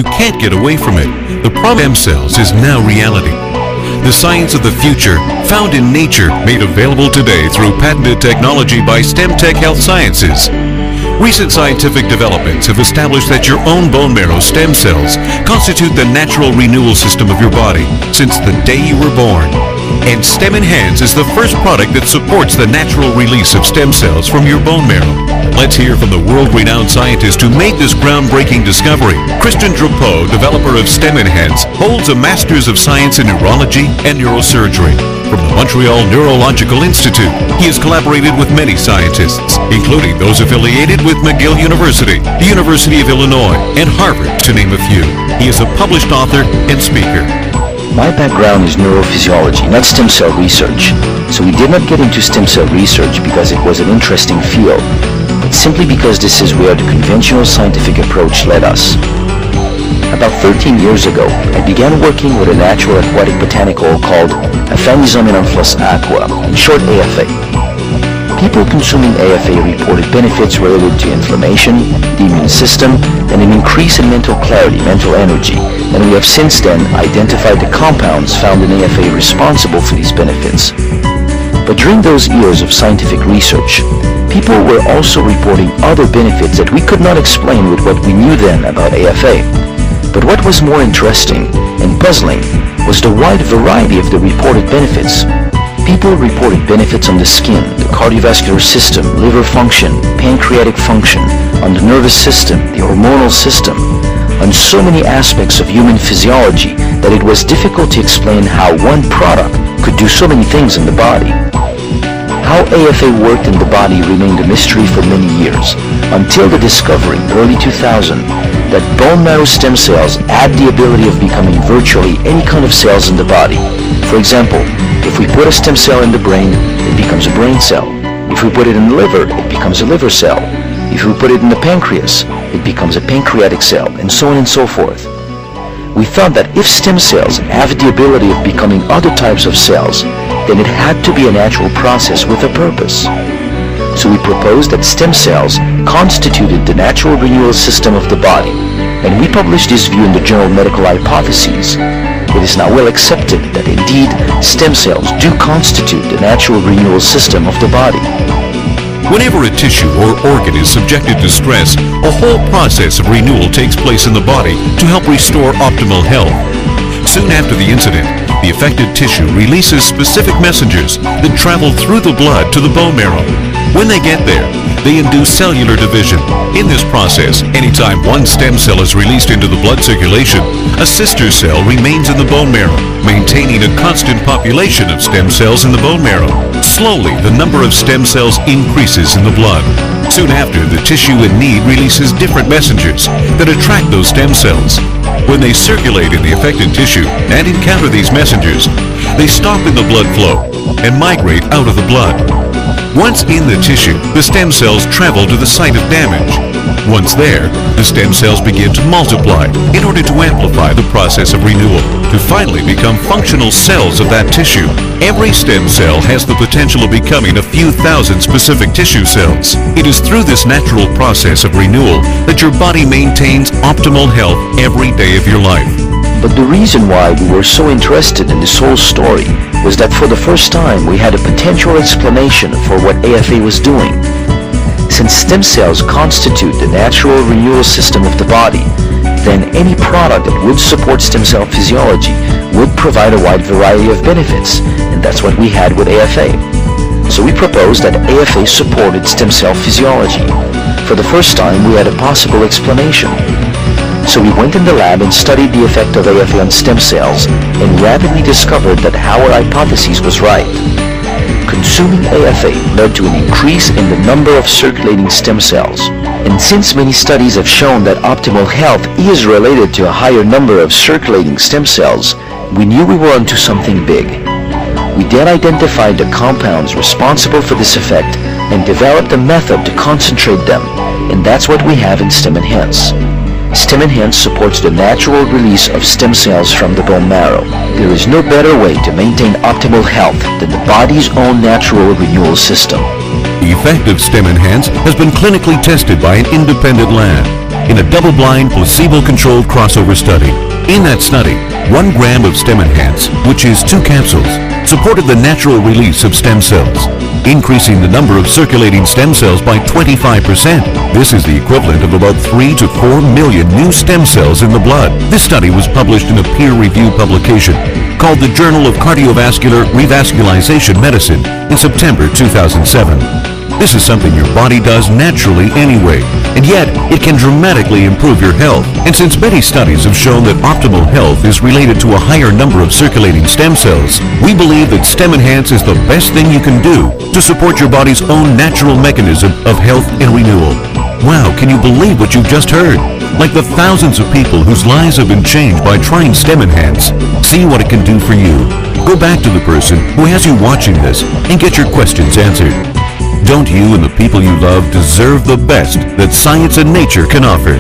You can't get away from it. The problem cells is now reality. The science of the future, found in nature, made available today through patented technology by StemTech Health Sciences. Recent scientific developments have established that your own bone marrow stem cells constitute the natural renewal system of your body since the day you were born. And Stem Enhance is the first product that supports the natural release of stem cells from your bone marrow. Let's hear from the world-renowned scientist who made this groundbreaking discovery. Christian Drapeau, developer of Stem Enhance, holds a Master's of Science in Neurology and Neurosurgery from the Montreal Neurological Institute. He has collaborated with many scientists, including those affiliated with McGill University, the University of Illinois, and Harvard, to name a few. He is a published author and speaker. My background is neurophysiology, not stem cell research. So we did not get into stem cell research because it was an interesting field, but simply because this is where the conventional scientific approach led us. About 13 years ago, I began working with a natural aquatic botanical called Aphanizomenonphlos aqua, in short AFA. People consuming AFA reported benefits related to inflammation, the immune system, and an increase in mental clarity, mental energy, and we have since then identified the compounds found in AFA responsible for these benefits. But during those years of scientific research, people were also reporting other benefits that we could not explain with what we knew then about AFA. But what was more interesting and puzzling was the wide variety of the reported benefits. People reported benefits on the skin, the cardiovascular system, liver function, pancreatic function, on the nervous system, the hormonal system, on so many aspects of human physiology that it was difficult to explain how one product could do so many things in the body. How AFA worked in the body remained a mystery for many years, until the discovery in early 2000 that bone marrow stem cells had the ability of becoming virtually any kind of cells in the body. For example, if we put a stem cell in the brain, it becomes a brain cell. If we put it in the liver, it becomes a liver cell. If we put it in the pancreas, it becomes a pancreatic cell, and so on and so forth. We thought that if stem cells have the ability of becoming other types of cells, then it had to be a natural process with a purpose. So we proposed that stem cells constituted the natural renewal system of the body, and we published this view in the journal Medical Hypotheses. It is now well accepted that indeed stem cells do constitute the natural renewal system of the body. Whenever a tissue or organ is subjected to stress, a whole process of renewal takes place in the body to help restore optimal health. Soon after the incident, the affected tissue releases specific messengers that travel through the blood to the bone marrow. When they get there, they induce cellular division. In this process, anytime one stem cell is released into the blood circulation, a sister cell remains in the bone marrow, maintaining a constant population of stem cells in the bone marrow. Slowly, the number of stem cells increases in the blood. Soon after, the tissue in need releases different messengers that attract those stem cells. When they circulate in the affected tissue and encounter these messengers, they stop in the blood flow and migrate out of the blood. Once in the tissue, the stem cells travel to the site of damage. Once there, the stem cells begin to multiply in order to amplify the process of renewal, to finally become functional cells of that tissue. Every stem cell has the potential of becoming a few thousand specific tissue cells. It is through this natural process of renewal that your body maintains optimal health every day of your life. But the reason why we were so interested in this whole story was that for the first time we had a potential explanation for what AFA was doing. Since stem cells constitute the natural renewal system of the body, then any product that would support stem cell physiology would provide a wide variety of benefits, and that's what we had with AFA. So we proposed that AFA supported stem cell physiology. For the first time we had a possible explanation. So we went in the lab and studied the effect of AFA on stem cells and rapidly discovered that our hypothesis was right. Consuming AFA led to an increase in the number of circulating stem cells. And since many studies have shown that optimal health is related to a higher number of circulating stem cells, we knew we were onto something big. We then identified the compounds responsible for this effect and developed a method to concentrate them, and that's what we have in Stem Enhance. Stem Enhance supports the natural release of stem cells from the bone marrow. There is no better way to maintain optimal health than the body's own natural renewal system. The effect of Stem Enhance has been clinically tested by an independent lab. in a double-blind, placebo-controlled crossover study. In that study, 1 gram of Stem Enhance, which is 2 capsules, supported the natural release of stem cells, increasing the number of circulating stem cells by 25%. This is the equivalent of about 3 to 4 million new stem cells in the blood. This study was published in a peer-reviewed publication called the Journal of Cardiovascular Revascularization Medicine in September 2007. This is something your body does naturally anyway, and yet it can dramatically improve your health. And since many studies have shown that optimal health is related to a higher number of circulating stem cells, we believe that Stem Enhance is the best thing you can do to support your body's own natural mechanism of health and renewal. Wow, can you believe what you've just heard? Like the thousands of people whose lives have been changed by trying Stem Enhance. See what it can do for you. Go back to the person who has you watching this and get your questions answered. Don't you and the people you love deserve the best that science and nature can offer?